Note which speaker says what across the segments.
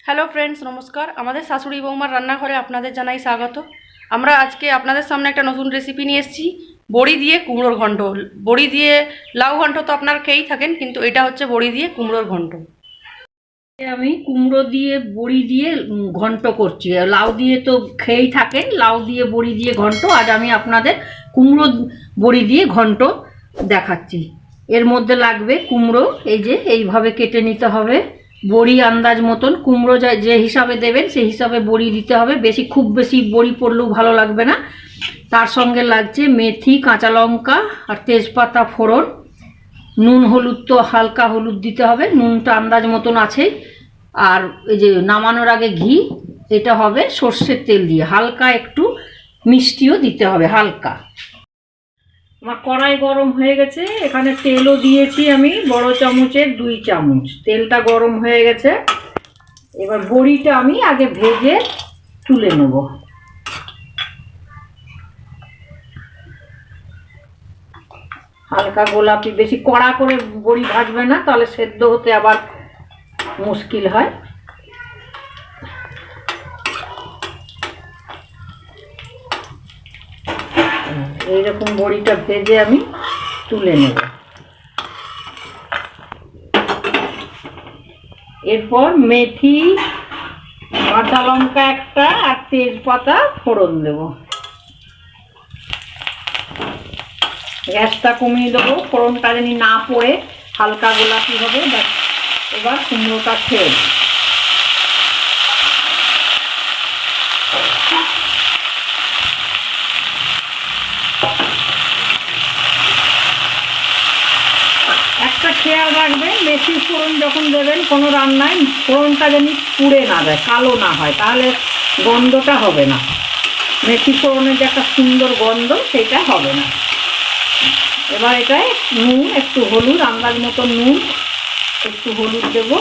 Speaker 1: Hello friends, নমস্কার। আমাদের শাশুড়ি বৌমার রান্নাঘরে আপনাদের জানাই স্বাগত। আমরা আজকে আপনাদের সামনে একটা নতুন রেসিপি নিয়ে এসেছি, বড়ি দিয়ে কুমড়োর ঘন্ট। বড়ি দিয়ে লাউ ঘন্ট তো আপনারা খেয়েই থাকেন, কিন্তু এটা হচ্ছে বড়ি দিয়ে কুমড়োর ঘন্ট।
Speaker 2: আমি কুমড়ো দিয়ে বড়ি দিয়ে ঘন্ট করছি। লাউ দিয়ে তো খেয়েই থাকেন, লাউ দিয়ে বড়ি দিয়ে ঘন্ট। আজ আমি আপনাদের কুমড়ো বড়ি দিয়ে ঘন্ট দেখাচ্ছি। এর মধ্যে লাগবে কুমড়ো, এই যে এইভাবে কেটে নিতে হবে। বড়ি আন্দাজ মতন, কুমড়ো যে হিসাবে দেবেন সেই হিসাবে বড়ি দিতে হবে। খুব বেশি বড়ি পড়লেও ভালো লাগবে না। তার সঙ্গে লাগছে মেথি, কাঁচা লঙ্কা আর তেজপাতা ফোড়ন। নুন হলুদ তো হালকা হলুদ দিতে হবে, নুনটা আন্দাজ মতন আছে। আর এই যে নামানোর আগে ঘি, এটা হবে সর্ষের তেল দিয়ে। হালকা একটু মিষ্টিও দিতে হবে হালকা। আমার কড়াই গরম হয়ে গেছে, এখানে তেলও দিয়েছি আমি বড় চামচের 2 চামচ। তেলটা গরম হয়ে গেছে। এবার বড়িটা আমি আগে ভেজে তুলে নেব। হালকা গোলাপি, বেশি কড়া করে বড়ি ভাজবে না, তাহলে সেদ্ধ হতে আবার মুশকিল হয়। এইরকম বড়িটা ভেজে আমি তুলে নেব। এরপর মেথি, কাঁচা লঙ্কা একটা আর তেজপাতা ফোড়ন দেব। গ্যাসটা কমিয়ে দেবো, ফোড়নটা যেন না পড়ে হালকা গোলাপি হবে। এবার কুমড়োটা ছেড়ে দেব। একটা খেয়াল রাখবেন, বেশি ফোড়ন যখন দেবেন কোনো রান্নায়, ফোড়নটা যেন পুড়ে না যায়, কালো না হয়, তাহলে গন্ধটা হবে না। মেথি ফোড়নের যে একটা সুন্দর গন্ধ, সেটা হবে না। এবার এটায় নুন, একটু হলুদ, আন্দাজ মতো নুন, একটু হলুদ দেব,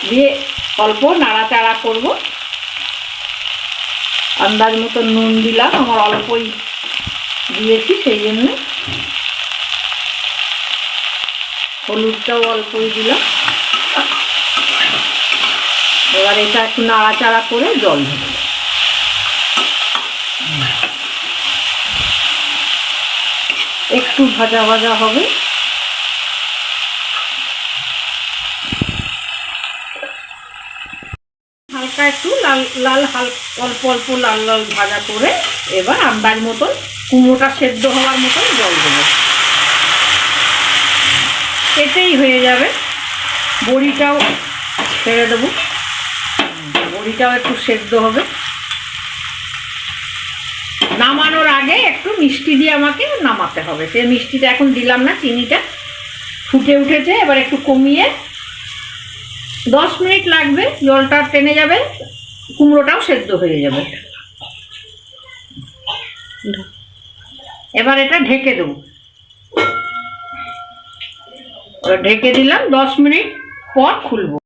Speaker 2: দিয়ে অল্প নাড়াচাড়া করব। আন্দাজ মতো নুন দিলাম, আমার অল্পই দিয়েছি সেই জন্য। হলুদটাও অল্পই দিলাম। এবার এটা একটু নাড়াচাড়া করে জল দেব। একটু ভাজা ভাজা হবে। হালকা একটু লাল লাল, অল্প অল্প লাল লাল ভাজা করে এবার আন্দাজ মতন কুমড়োটা সেদ্ধ হওয়ার মতন জল দেবো। এতেই হয়ে যাবে। বড়িটাও ছেড়ে দেবো, বড়িটাও একটু সেদ্ধ হবে। নামানোর আগে একটু মিষ্টি দিয়ে আমাকে নামাতে হবে। সে মিষ্টিটা এখন দিলাম না, চিনিটা ফুটে উঠেছে। এবার একটু কমিয়ে 10 মিনিট লাগবে, জলটা টেনে যাবে, কুমড়োটাও সেদ্ধ হয়ে যাবে। এবার এটা ঢেকে দেবো। ঢেকে দিলাম, 10 মিনিট পর খুলবো।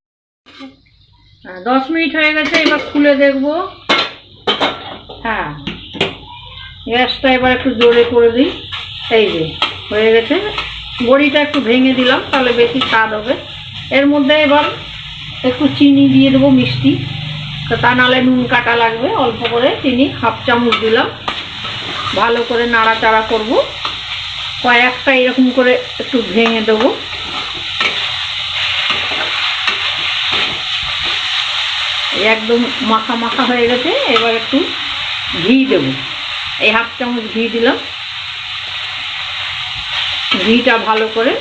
Speaker 2: 10 মিনিট হয়ে গেছে, এবার খুলে দেখবো। হ্যাঁ, গ্যাসটা এবার একটু জোরে করে দিই। এই যে হয়ে গেছে। বড়িটা একটু ভেঙে দিলাম, তাহলে বেশি স্বাদ হবে। এর মধ্যে এবার একটু চিনি দিয়ে দেবো, মিষ্টি, তা নাহলে নুন কাটা লাগবে। অল্প করে চিনি 1/2 চামচ দিলাম। ভালো করে নাড়াচাড়া করব। কয়েকটা এরকম করে একটু ভেঙে দেবো। একদম মাখা মাখা হয়ে গেছে। এবার একটু ঘি দেব, এই 1/2 চামচ ঘি দিলাম। ঘিটা ভালো করে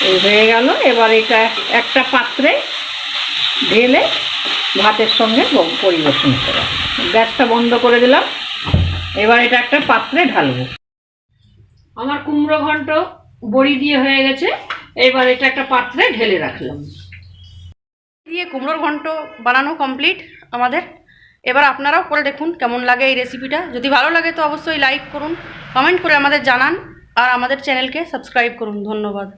Speaker 2: এই হয়ে গেল। এবার এটা একটা পাত্রে ঢেলে ভাতের সঙ্গে পরিবেশন করে গ্যাসটা বন্ধ করে দিলাম। এবার এটা একটা পাত্রে ঢালবো। আমার কুমড়ো ঘন্ট বড়ি দিয়ে হয়ে গেছে। এবার এটা একটা পাত্রে ঢেলে রাখলাম।
Speaker 1: দিয়ে কুমড়োর ঘন্ট বানানো কমপ্লিট আমাদের। এবার আপনারাও করে দেখুন কেমন লাগে এই রেসিপিটা। যদি ভালো লাগে তো অবশ্যই লাইক করুন, কমেন্ট করে আমাদের জানান, আর আমাদের চ্যানেলকে সাবস্ক্রাইব করুন। ধন্যবাদ।